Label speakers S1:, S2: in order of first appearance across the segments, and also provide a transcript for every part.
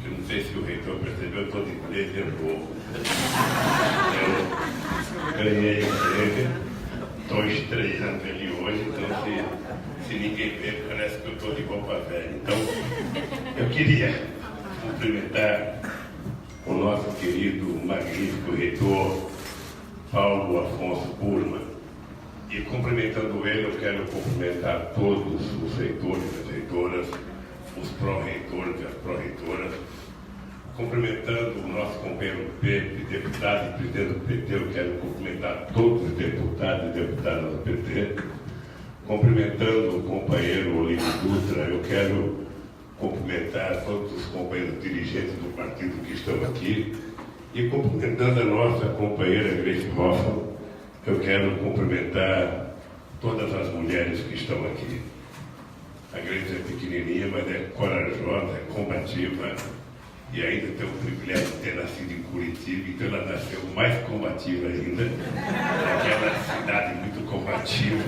S1: Eu não sei se o reitor percebeu, todo inglês é bobo. Eu ganhei o prêmio, estou estreando ele hoje, então se ninguém vê, parece que eu estou de roupa velha. Então, eu queria cumprimentar o nosso querido, magnífico reitor, Paulo Afonso Burman. E cumprimentando ele, eu quero cumprimentar todos os reitores e as reitoras, os pró-reitores e as pró-reitoras, cumprimentando o nosso companheiro Pepe, deputado e presidente do PT, eu quero cumprimentar todos os deputados e deputadas do PT, cumprimentando o companheiro Olívio Dutra, eu quero cumprimentar todos os companheiros dirigentes do partido que estão aqui, e cumprimentando a nossa companheira Grace Hoffman, eu quero cumprimentar todas as mulheres que estão aqui. A Grace é pequenininha, mas é corajosa, é combativa, e ainda tem o privilégio de ter nascido em Curitiba, então ela nasceu mais combativa ainda, aquela cidade muito combativa.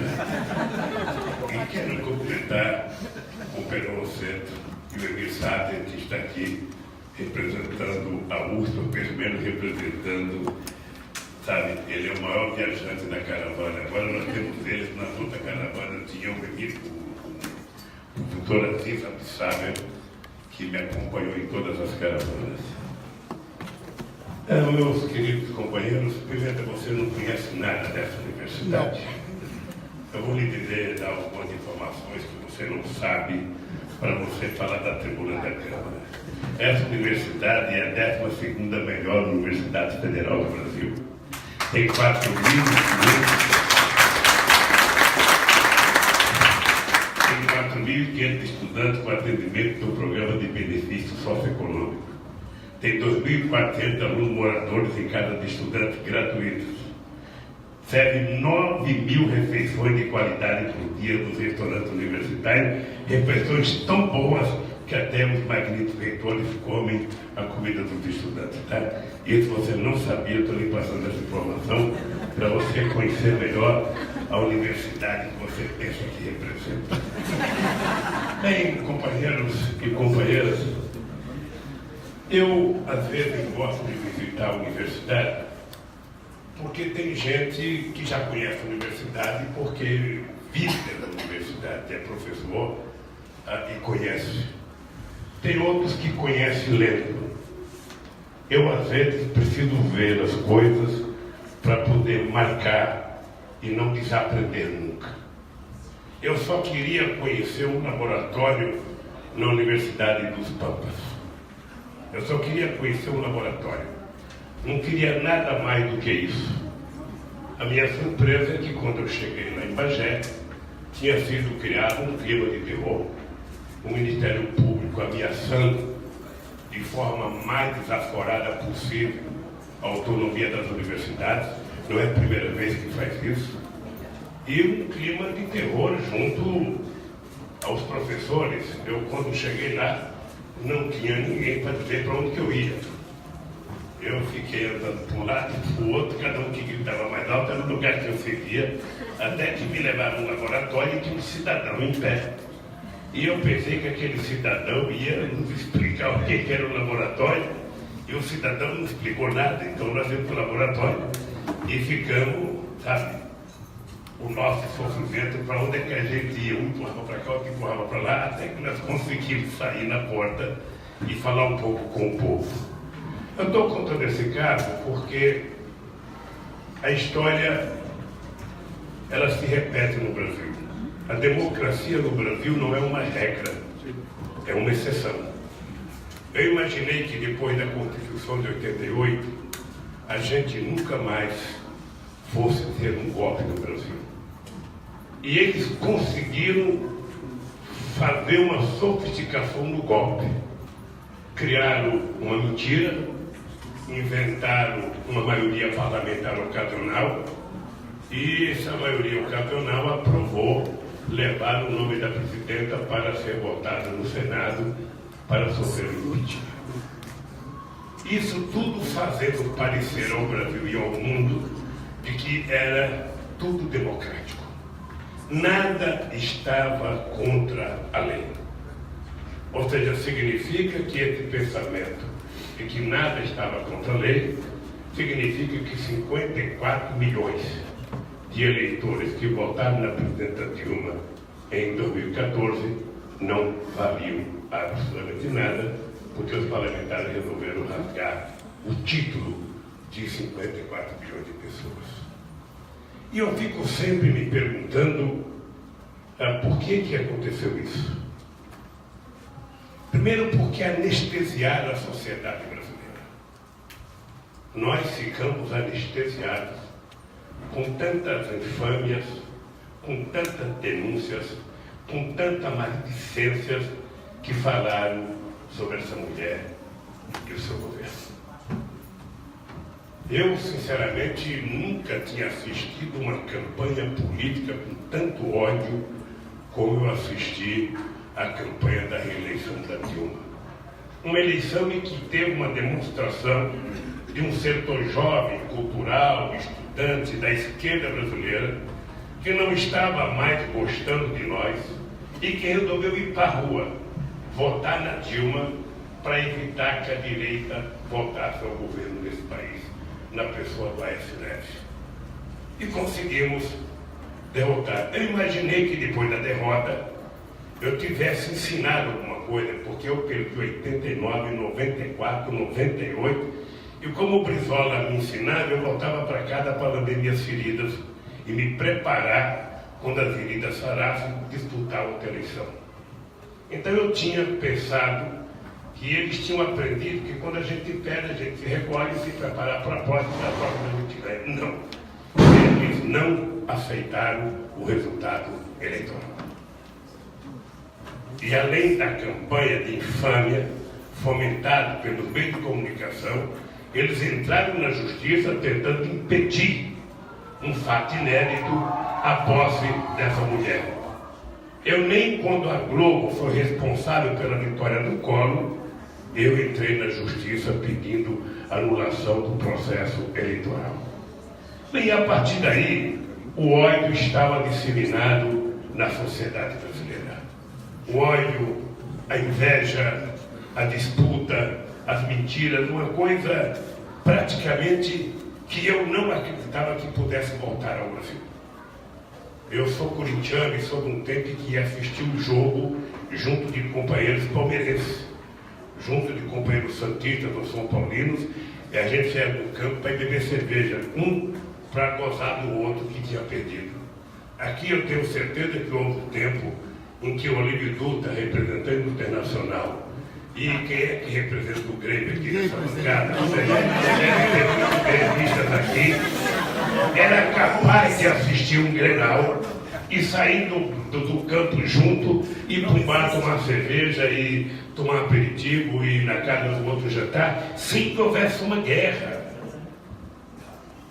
S1: E quero cumprimentar o Perón Centro e o Emir Sater, que está aqui representando a USP, ou pelo menos representando, sabe, ele é o maior viajante da caravana. Agora nós temos eles, na outra caravana tinha o Emir, o doutor Aziz Abdessaber, que me acompanhou em todas as caravanas. Meus queridos companheiros, primeiro, você não conhece nada dessa universidade. Eu vou lhe dizer, dar algumas informações que você não sabe, para você falar da tribuna da Câmara. Essa universidade é a 12ª melhor universidade federal do Brasil. Tem 4.500 estudantes com atendimento do programa de benefício socioeconômico. Tem 2.400 alunos moradores em casa de estudantes gratuitos. Serve 9.000 refeições de qualidade por dia nos restaurantes universitários, refeições tão boas que até os magníficos reitores comem a comida dos estudantes. Tá? Isso você não sabia, eu estou lhe passando essa informação para você conhecer melhor a universidade que você pensa que representa. Bem, companheiros e companheiras, eu às vezes gosto de visitar a universidade porque tem gente que já conhece a universidade porque vive na universidade, é professor e conhece. Tem outros que conhecem lendo. Eu às vezes preciso ver as coisas para poder marcar e não desaprender nunca. Eu só queria conhecer um laboratório na Universidade dos Pampas. Eu só queria conhecer um laboratório. Não queria nada mais do que isso. A minha surpresa é que quando eu cheguei lá em Bagé, tinha sido criado um clima de terror. O Ministério Público ameaçando de forma mais desaforada possível a autonomia das universidades. Não é a primeira vez que faz isso. E um clima de terror junto aos professores. Eu, quando cheguei lá, não tinha ninguém para dizer para onde que eu ia. Eu fiquei andando para um lado e para o outro, cada um que gritava mais alto era o lugar que eu seguia, até que me levaram no laboratório e tinha um cidadão em pé. E eu pensei que aquele cidadão ia nos explicar o que era o laboratório, e o cidadão não explicou nada, então nós fomos para o laboratório e ficamos, sabe, o nosso sofrimento para onde é que a gente ia, um empurrava para cá, outro empurrava para lá, até que nós conseguimos sair na porta e falar um pouco com o povo. Eu estou contando esse caso porque a história, ela se repete no Brasil. A democracia no Brasil não é uma regra, é uma exceção. Eu imaginei que depois da Constituição de 88, a gente nunca mais fosse ter um golpe no Brasil. E eles conseguiram fazer uma sofisticação no golpe. Criaram uma mentira, inventaram uma maioria parlamentar ocasional, e essa maioria ocasional aprovou levar o nome da presidenta para ser votada no Senado para sofrer o impeachment. Isso tudo fazendo parecer ao Brasil e ao mundo de que era tudo democrático. Nada estava contra a lei. Ou seja, significa que esse pensamento de que nada estava contra a lei, significa que 54 milhões de eleitores que votaram na presidenta Dilma em 2014 não valiam absolutamente nada, porque os parlamentares resolveram rasgar o título de 54 milhões de pessoas. E eu fico sempre me perguntando por que aconteceu isso. Primeiro, porque anestesiaram a sociedade brasileira. Nós ficamos anestesiados com tantas infâmias, com tantas denúncias, com tantas maledicências que falaram sobre essa mulher e o seu governo. Eu, sinceramente, nunca tinha assistido uma campanha política com tanto ódio como eu assisti à campanha da reeleição da Dilma. Uma eleição em que teve uma demonstração de um setor jovem, cultural, estudante da esquerda brasileira, que não estava mais gostando de nós e que resolveu ir para a rua, votar na Dilma para evitar que a direita voltasse ao governo desse país, na pessoa do Aécio Neves. E conseguimos derrotar. Eu imaginei que depois da derrota eu tivesse ensinado alguma coisa, porque eu perdi 89, 94, 98, e como o Brizola me ensinava, eu voltava para casa para lamber minhas feridas e me preparar, quando as feridas sarassem, disputar outra eleição. Então eu tinha pensado que eles tinham aprendido que quando a gente perde, a gente se recolhe e se prepara para a próxima, da próxima a gente ganha. Não. Eles não aceitaram o resultado eleitoral. E além da campanha de infâmia, fomentada pelos meios de comunicação, eles entraram na justiça tentando impedir um fato inédito, a posse dessa mulher. Eu nem quando a Globo foi responsável pela vitória do Collor, eu entrei na justiça pedindo anulação do processo eleitoral. E a partir daí, o ódio estava disseminado na sociedade brasileira. O ódio, a inveja, a disputa, as mentiras, uma coisa praticamente que eu não acreditava que pudesse voltar ao Brasil. Eu sou corintiano e sou de um tempo que ia assistir o jogo junto de companheiros palmeirenses, junto de companheiros santistas ou são paulinos, e a gente ia no campo para beber cerveja, um para gozar do outro que tinha perdido. Aqui eu tenho certeza que houve um tempo em que o Olívio Dutra, representante do Internacional, e quem é que representa o Grêmio aqui nessa bancada, gremistas aqui, era capaz de assistir um Grenal e sair do campo junto e para um bar tomar cerveja e tomar aperitivo e ir na casa do outro jantar, sem que houvesse uma guerra.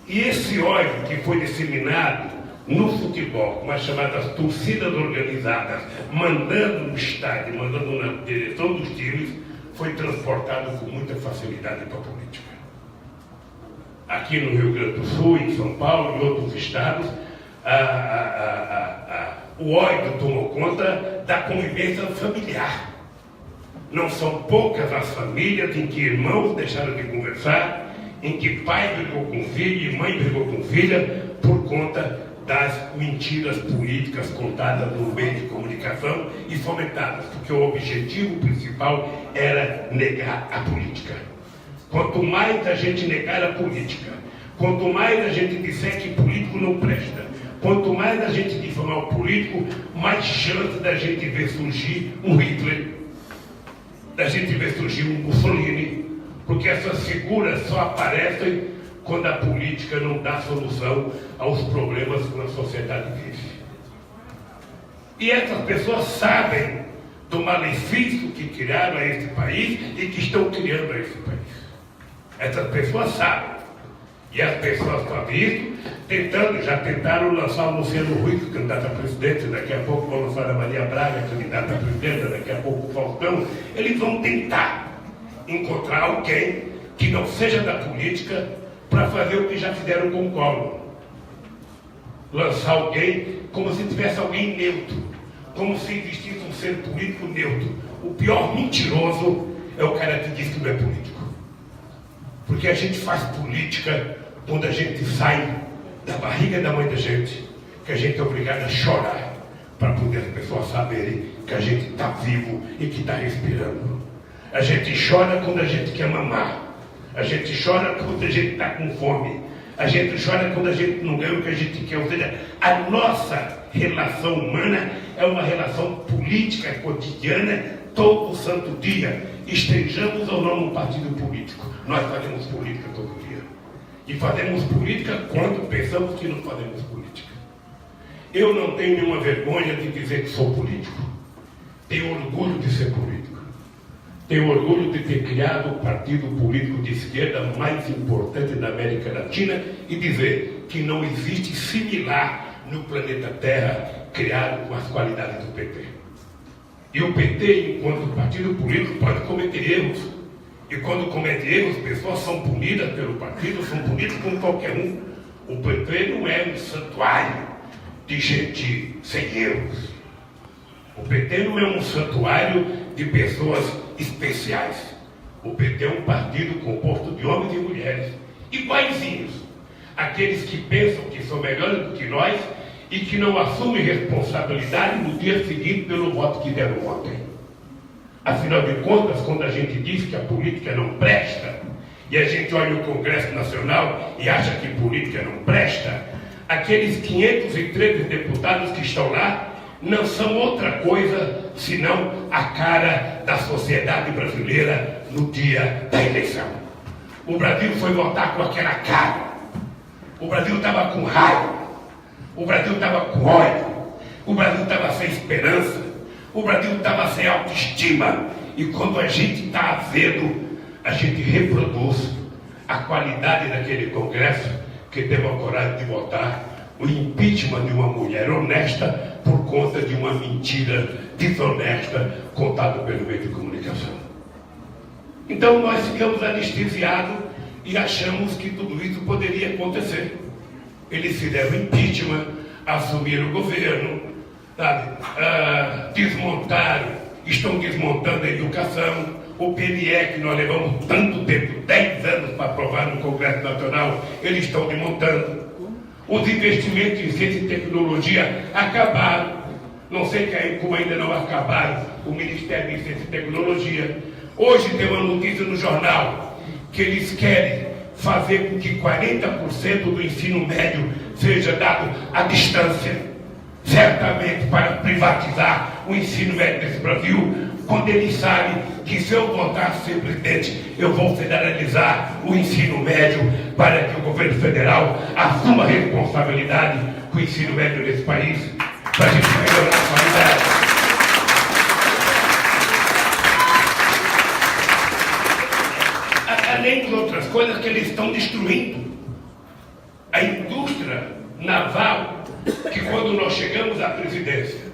S1: E esse ódio que foi disseminado no futebol, com as chamadas torcidas organizadas, mandando no estádio, mandando na direção dos times, foi transportado com muita facilidade para a política. Aqui no Rio Grande do Sul, em São Paulo e outros estados, o ódio tomou conta da convivência familiar. Não são poucas as famílias em que irmãos deixaram de conversar, em que pai brigou com filho e mãe brigou com filha por conta das mentiras políticas contadas no meio de comunicação e fomentadas, porque o objetivo principal era negar a política. Quanto mais a gente negar a política, quanto mais a gente disser que político não presta, quanto mais a gente difamar o político, mais chance da gente ver surgir um Hitler, da gente ver surgir um Mussolini, porque essas figuras só aparecem quando a política não dá solução aos problemas que a sociedade vive. E essas pessoas sabem do malefício que criaram a esse país e que estão criando a esse país. Essas pessoas sabem. E as pessoas fazem isso, já tentaram lançar o Luciano Huck, candidato a presidente, daqui a pouco vão lançar a Maria Braga, candidata a presidente, daqui a pouco o Faustão. Eles vão tentar encontrar alguém que não seja da política para fazer o que já fizeram com o Collor. Lançar alguém como se tivesse alguém neutro, como se existisse um ser político neutro. o pior mentiroso é o cara que diz que não é político. Porque a gente faz política quando a gente sai da barriga da mãe da gente, que a gente é obrigado a chorar para poder as pessoas saberem que a gente está vivo e que está respirando. A gente chora quando a gente quer mamar. A gente chora quando a gente está com fome. A gente chora quando a gente não ganha o que a gente quer. Ou seja, a nossa relação humana é uma relação política cotidiana, todo santo dia. Estejamos ou não num partido político. Nós fazemos política todo dia. E fazemos política quando pensamos que não fazemos política. Eu não tenho nenhuma vergonha de dizer que sou político. Tenho orgulho de ser político. Tenho orgulho de ter criado o partido político de esquerda mais importante da América Latina e dizer que não existe similar no planeta Terra criado com as qualidades do PT. E o PT, enquanto partido político, pode cometer erros. E quando comete erros, pessoas são punidas pelo partido, são punidas como qualquer um. O PT não é um santuário de gente sem erros. O PT não é um santuário de pessoas especiais. O PT é um partido composto de homens e mulheres iguaizinhos. Aqueles que pensam que são melhores do que nós e que não assumem responsabilidade no dia seguinte pelo voto que deram ontem. Afinal de contas, quando a gente diz que a política não presta, e a gente olha o Congresso Nacional e acha que política não presta, aqueles 513 deputados que estão lá não são outra coisa senão a cara da sociedade brasileira no dia da eleição. O Brasil foi votar com aquela cara. O Brasil estava com raiva. O Brasil estava com ódio. O Brasil estava sem esperança. O Brasil estava sem autoestima. E quando a gente está azedo, a gente reproduz a qualidade daquele Congresso que teve a coragem de votar o impeachment de uma mulher honesta por conta de uma mentira desonesta contada pelo meio de comunicação. Então nós ficamos anestesiados e achamos que tudo isso poderia acontecer. Eles fizeram impeachment, assumiram o governo, sabe? Desmontaram, estão desmontando a educação. O PNE, que nós levamos tanto tempo, 10 anos para aprovar no Congresso Nacional, eles estão desmontando. Os investimentos em ciência e tecnologia acabaram. Não sei como ainda não acabaram o Ministério de Ciência e Tecnologia. Hoje tem uma notícia no jornal que eles querem fazer com que 40% do ensino médio seja dado à distância. Certamente para privatizar o ensino médio desse Brasil, quando eles sabem que se eu voltar a ser presidente, eu vou federalizar o ensino médio para que o governo federal assuma a responsabilidade com o ensino médio desse país, para a gente melhorar a qualidade. Além de outras coisas que eles estão destruindo. A indústria naval, que quando nós chegamos à presidência,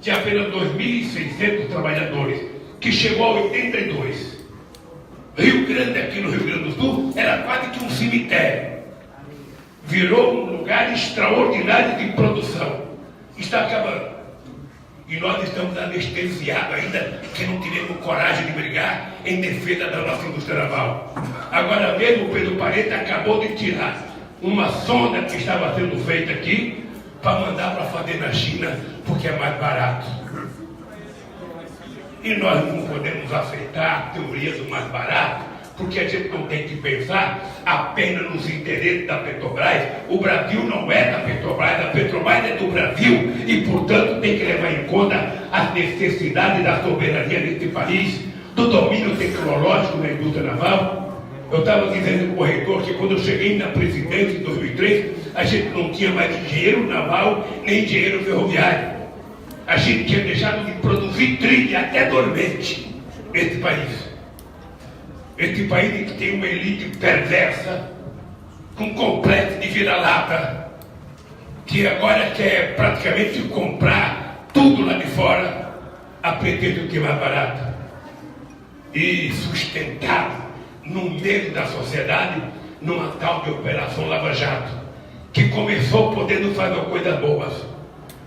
S1: tinha apenas 2.600 trabalhadores, que chegou a 82. Rio Grande, aqui no Rio Grande do Sul, era quase que um cemitério. Virou um lugar extraordinário de produção. Está acabando. E nós estamos anestesiados ainda, que não tivemos coragem de brigar em defesa da nossa indústria naval. Agora mesmo o Pedro Pareta acabou de tirar uma sonda que estava sendo feita aqui para mandar para fazer na China, porque é mais barato. E nós não podemos aceitar a teoria do mais barato, porque a gente não tem que pensar apenas nos interesses da Petrobras. O Brasil não é da Petrobras, a Petrobras é do Brasil e, portanto, tem que levar em conta as necessidades da soberania desse país, do domínio tecnológico na indústria naval. Eu estava dizendo para o reitor que quando eu cheguei na presidência em 2003, a gente não tinha mais engenheiro naval nem engenheiro ferroviário. A gente tinha deixado de produzir trilha até dormente nesse país. Este país que tem uma elite perversa, com complexo de vira-lata, que agora quer praticamente comprar tudo lá de fora, a pretexto que é mais barato. E sustentado no meio da sociedade, numa tal de Operação Lava Jato, que começou podendo fazer coisas boas,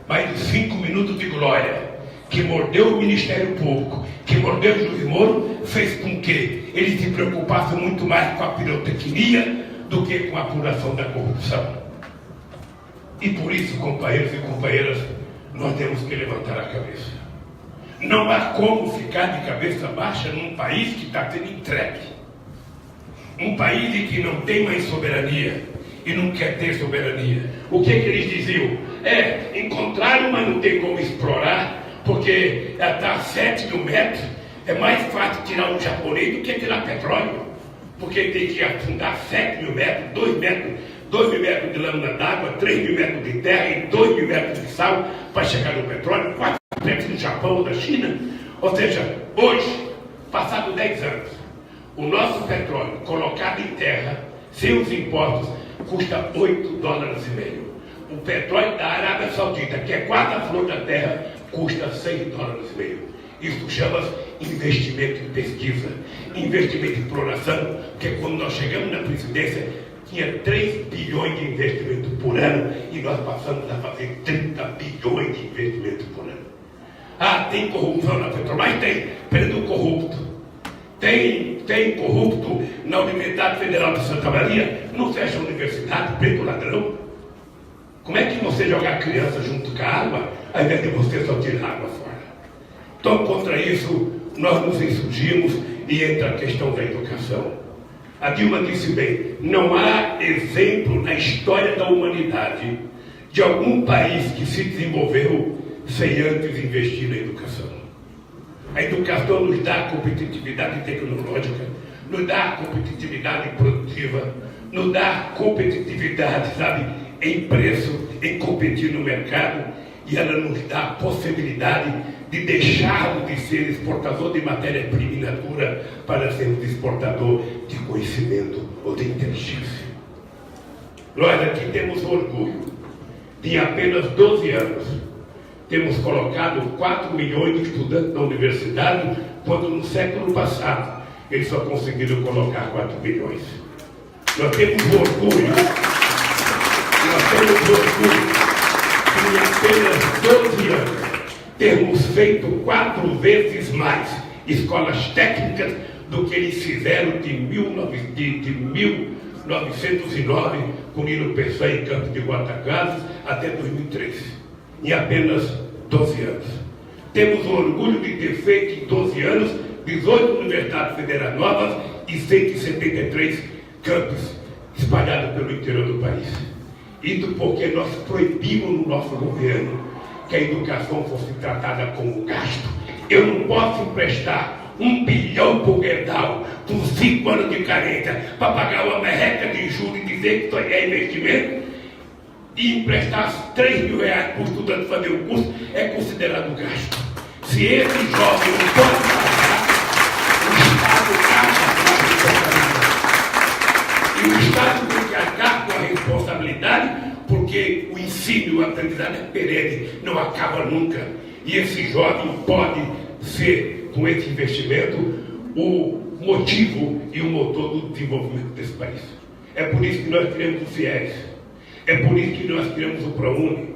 S1: mas 5 minutos de glória, que mordeu o Ministério Público, que mordeu o juiz Moro, fez com que ele se preocupasse muito mais com a pirotecnia do que com a apuração da corrupção. E por isso, companheiros e companheiras, nós temos que levantar a cabeça. Não há como ficar de cabeça baixa num país que está sendo entregue. Um país em que não tem mais soberania e não quer ter soberania. O que eles diziam? Encontraram, mas não tem como explorar, porque está a 7 mil metros. É mais fácil tirar um japonês do que tirar petróleo, porque tem que afundar 7 mil metros, 2 mil metros de lâmina d'água, 3 mil metros de terra e 2 mil metros de sal para chegar no petróleo, 4 metros do Japão ou da China. Ou seja, hoje, passado 10 anos, o nosso petróleo colocado em terra, sem os impostos, custa 8 dólares e meio. O petróleo da Arábia Saudita, que é quase a flor da terra, custa 6 dólares e meio. Isso chama-se investimento em pesquisa, investimento em exploração, porque quando nós chegamos na presidência, tinha 3 bilhões de investimento por ano e nós passamos a fazer 30 bilhões de investimento por ano. Tem corrupção na Petrobras? Tem. Prendo corrupto. Tem corrupto na Universidade Federal de Santa Maria? Não fecha a universidade, prende o ladrão. Como é que você joga a criança junto com a água, ao invés de você só tirar a água fora? Então, contra isso, nós nos insurgimos e entra a questão da educação. A Dilma disse bem, não há exemplo na história da humanidade de algum país que se desenvolveu sem antes investir na educação. A educação nos dá competitividade tecnológica, nos dá competitividade produtiva, nos dá competitividade, em preço, em competir no mercado, e ela nos dá a possibilidade de deixarmos de ser exportador de matéria-prima in natura para sermos exportador de conhecimento ou de inteligência. Nós aqui temos orgulho de, em apenas 12 anos, temos colocado 4 milhões de estudantes na universidade, quando no século passado eles só conseguiram colocar 4 milhões. Nós temos orgulho de, em apenas 12 anos, termos feito 4 vezes mais escolas técnicas do que eles fizeram de 1909, com Nilo Peçanha em Campos de Goytacazes, até 2013. Em apenas 12 anos. Temos o orgulho de ter feito em 12 anos 18 universidades federais novas e 173 campos espalhados pelo interior do país. Isso porque nós proibimos no nosso governo que a educação fosse tratada como gasto. Eu não posso emprestar 1 bilhão para o Gerdau com 5 anos de carência para pagar uma merreca de juros e dizer que isso aí é investimento, e emprestar 3 mil reais para o estudante fazer o curso é considerado gasto. Se esse jovem não pode pagar, o Estado paga. E o Estado tem que arcar com a responsabilidade, porque o ensino e o aprendizado é perene, não acaba nunca. E esse jovem pode ser, com esse investimento, o motivo e o motor do desenvolvimento desse país. É por isso que nós criamos o FIES. É por isso que nós criamos o ProUni.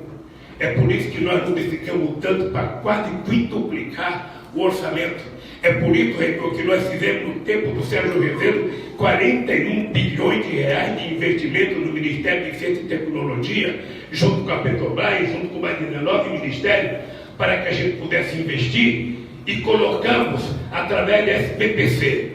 S1: É por isso que nós modificamos tanto para quase quintuplicar o orçamento. É por isso, reitor, que nós fizemos no tempo do Sérgio Rezende 41 bilhões de reais de investimento no Ministério de Ciência e Tecnologia, junto com a Petrobras, junto com mais 19 ministérios, para que a gente pudesse investir, e colocamos, através da SBPC,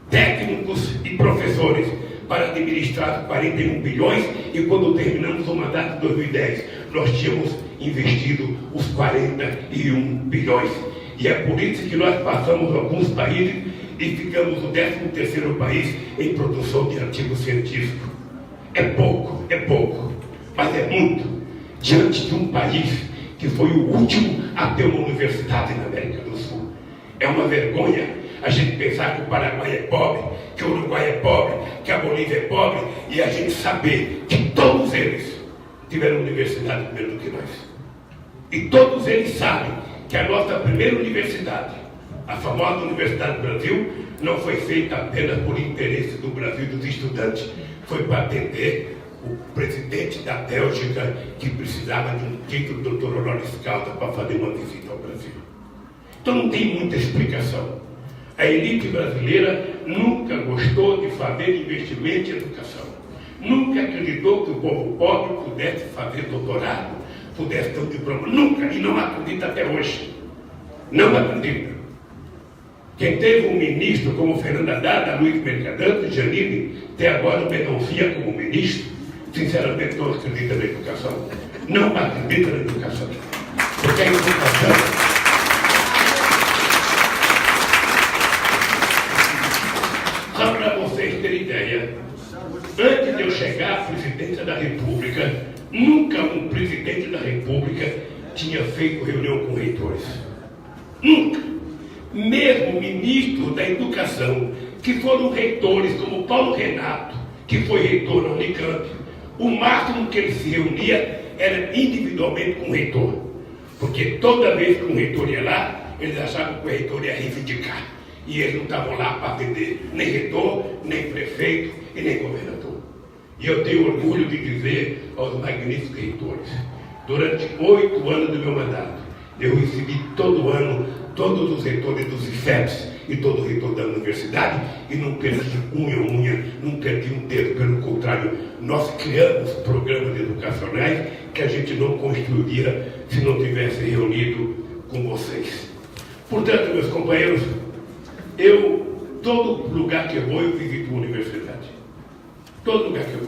S1: técnicos e professores para administrar 41 bilhões, e quando terminamos o mandato de 2010, nós tínhamos investido os 41 bilhões. E é por isso que nós passamos alguns países e ficamos o 13º país em produção de artigo científico. É pouco, mas é muito, diante de um país que foi o último a ter uma universidade na América do Sul. É uma vergonha a gente pensar que o Paraguai é pobre, que o Uruguai é pobre, que a Bolívia é pobre, e a gente saber que todos eles tiveram universidade primeiro do que nós. E todos eles sabem que a nossa primeira universidade, a famosa Universidade do Brasil, não foi feita apenas por interesse do Brasil e dos estudantes, foi para atender o presidente da Bélgica, que precisava de um título de doutor honoris causa para fazer uma visita ao Brasil. Então não tem muita explicação. A elite brasileira nunca gostou de fazer investimento em educação. Nunca acreditou que o povo pobre pudesse fazer doutorado, pudesse ter um diploma. Nunca, e não acredita até hoje. Não acredita. Quem teve um ministro como Fernando Haddad, Luiz Mercadante, Janine, até agora o Mendonça como ministro, sinceramente não acredita na educação. Não acredita na educação. Porque a educação... Só para vocês terem ideia, antes de eu chegar à presidência da República, nunca um presidente da República tinha feito reunião com reitores. Nunca. Mesmo ministros da educação, que foram reitores, como Paulo Renato, que foi reitor na Unicamp, o máximo que ele se reunia era individualmente com o reitor. Porque toda vez que um reitor ia lá, eles achavam que o reitor ia reivindicar. E eles não estavam lá para atender nem reitor, nem prefeito e nem governador. E eu tenho orgulho de dizer aos magníficos reitores, durante 8 anos do meu mandato, eu recebi todo ano todos os reitores dos IFEPs e todo o reitor da universidade e não perdi unha, não perdi um dedo, pelo contrário, nós criamos programas educacionais que a gente não construiria se não tivesse reunido com vocês. Portanto, meus companheiros, todo lugar que eu vou, eu visito uma universidade. Todo lugar que eu vou.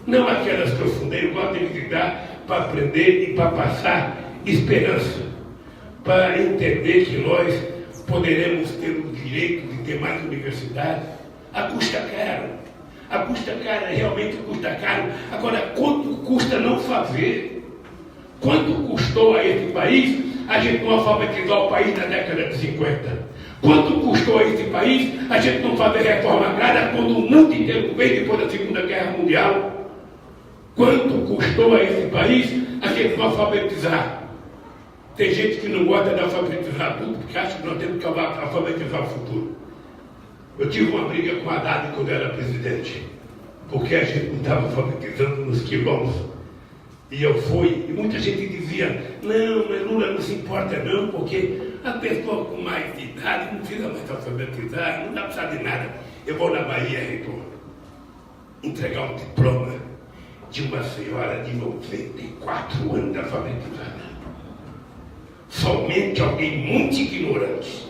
S1: Não aquelas que eu fundei, eu gosto de visitar para aprender e para passar esperança. Para entender que nós poderemos ter o direito de ter mais universidade. A custa caro. A custa caro, realmente custa caro. Agora, quanto custa não fazer? Quanto custou a esse país a gente não alfabetizar o país na década de 50? Quanto custou a esse país a gente não fazer reforma agrária quando o mundo inteiro veio depois da Segunda Guerra Mundial? Quanto custou a esse país a gente não alfabetizar? Tem gente que não gosta de alfabetizar tudo, porque acha que nós temos que alfabetizar o futuro. Eu tive uma briga com a Haddad quando eu era presidente, porque a gente não estava alfabetizando nos quilombos. E eu fui, e muita gente dizia, não, mas Lula não se importa não, porque a pessoa com mais idade não precisa mais alfabetizar, não dá para precisar de nada. Eu vou na Bahia, reitor, entregar um diploma de uma senhora de 94 anos alfabetizada. Somente alguém muito ignorante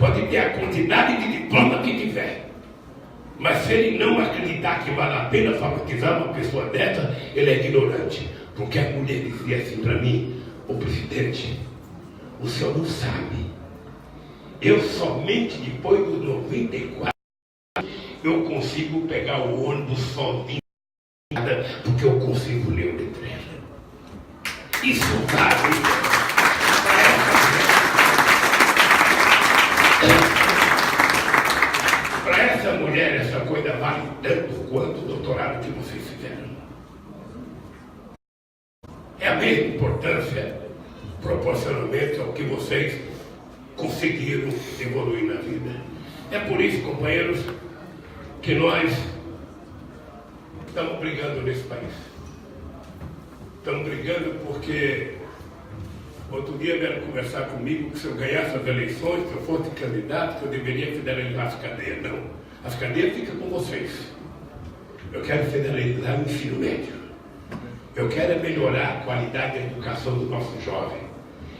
S1: pode ter a quantidade de diploma que tiver. Mas se ele não acreditar que vale a pena alfabetizar uma pessoa dessa, ele é ignorante. Porque a mulher dizia assim para mim, ô presidente, o senhor não sabe. Eu somente depois dos 94 eu consigo pegar o ônibus sozinho, porque eu consigo ler o letreiro. Isso vale. Para essa mulher, essa coisa vale tanto quanto o doutorado que vocês fizeram. É a mesma importância proporcionalmente ao que vocês conseguiram evoluir na vida. É por isso, companheiros, que nós estamos brigando nesse país. Estamos brigando porque outro dia vieram conversar comigo que se eu ganhasse as eleições, se eu fosse candidato, que eu deveria federalizar as cadeias. Não, as cadeias ficam com vocês. Eu quero federalizar o ensino médio. Eu quero melhorar a qualidade da educação dos nossos jovens.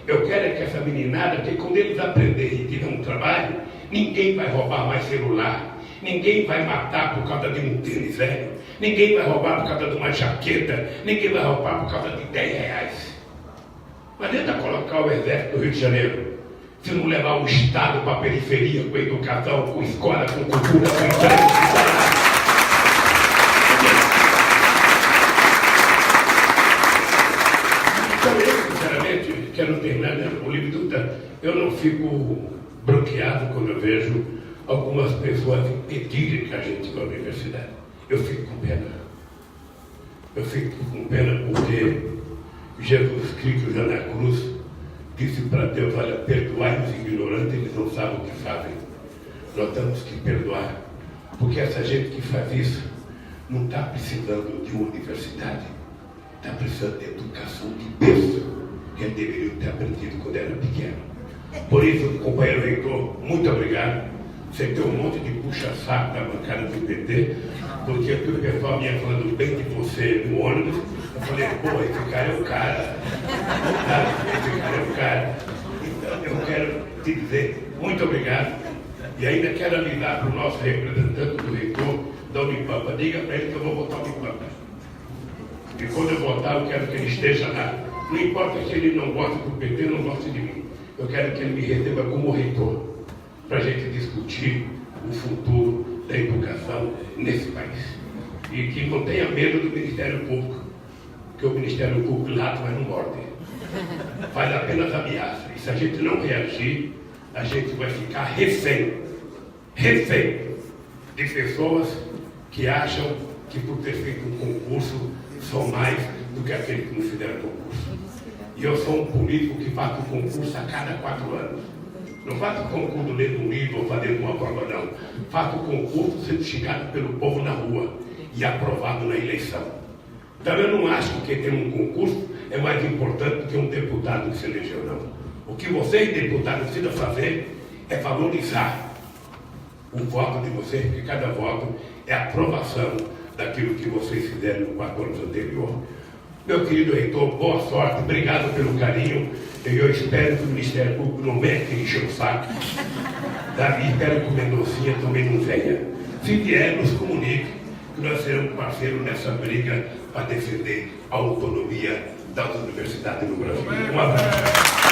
S1: Eu quero que essa meninada, que quando eles aprenderem e tiverem um trabalho, ninguém vai roubar mais celular, ninguém vai matar por causa de um tênis velho, ninguém vai roubar por causa de uma jaqueta, ninguém vai roubar por causa de 10 reais. Não adianta colocar o exército do Rio de Janeiro se não levar o Estado para a periferia, com educação, com escola, com cultura, com emprego, com salário. Então eu, sinceramente, quero terminar o livro Duda. Eu não fico bloqueado quando eu vejo algumas pessoas impedirem que a gente vá à universidade. Eu fico com pena. Eu fico com pena porque Jesus Cristo já na cruz disse para Deus, olha, perdoai os ignorantes, eles não sabem o que fazem. Nós temos que perdoar, porque essa gente que faz isso não está precisando de uma universidade, está precisando de educação de berço, que eles deveriam ter aprendido quando era pequeno. Por isso, companheiro reitor, muito obrigado. Você tem um monte de puxa-saco da bancada do PT, porque o pessoal vinha falando bem de você no ônibus. Eu falei, pô, esse cara é o cara. Esse cara é o cara. Então, eu quero te dizer muito obrigado. E ainda quero avisar para o nosso representante do reitor da Unipampa. Diga para ele que eu vou votar o Unipampa. E quando eu votar, eu quero que ele esteja lá. Não importa se ele não gosta do PT, não gosta de mim. Eu quero que ele me receba como reitor, para a gente discutir o futuro da educação nesse país. E que não tenha medo do Ministério Público, porque o Ministério Público late, mas não morde. Faz apenas ameaça. E se a gente não reagir, a gente vai ficar refém de pessoas que acham que por ter feito um concurso são mais do que aqueles que não fizeram concurso. E eu sou um político que faço concurso a cada 4 anos. Não faço concurso lendo um livro ou fazendo uma prova, não. Faço concurso sendo xingado pelo povo na rua e aprovado na eleição. Então eu não acho que ter um concurso é mais importante do que um deputado que se elegeu, não. O que vocês, deputados, precisam fazer é valorizar o voto de vocês, porque cada voto é aprovação daquilo que vocês fizeram nos 4 anos anteriores. Meu querido reitor, boa sorte, obrigado pelo carinho. E eu espero que o Ministério Público não venha aqui encher o saco. E espero que o Mendoncinha também não venha. Se vier, nos comunique que nós seremos parceiros nessa briga para defender a autonomia das universidades no Brasil. Um abraço.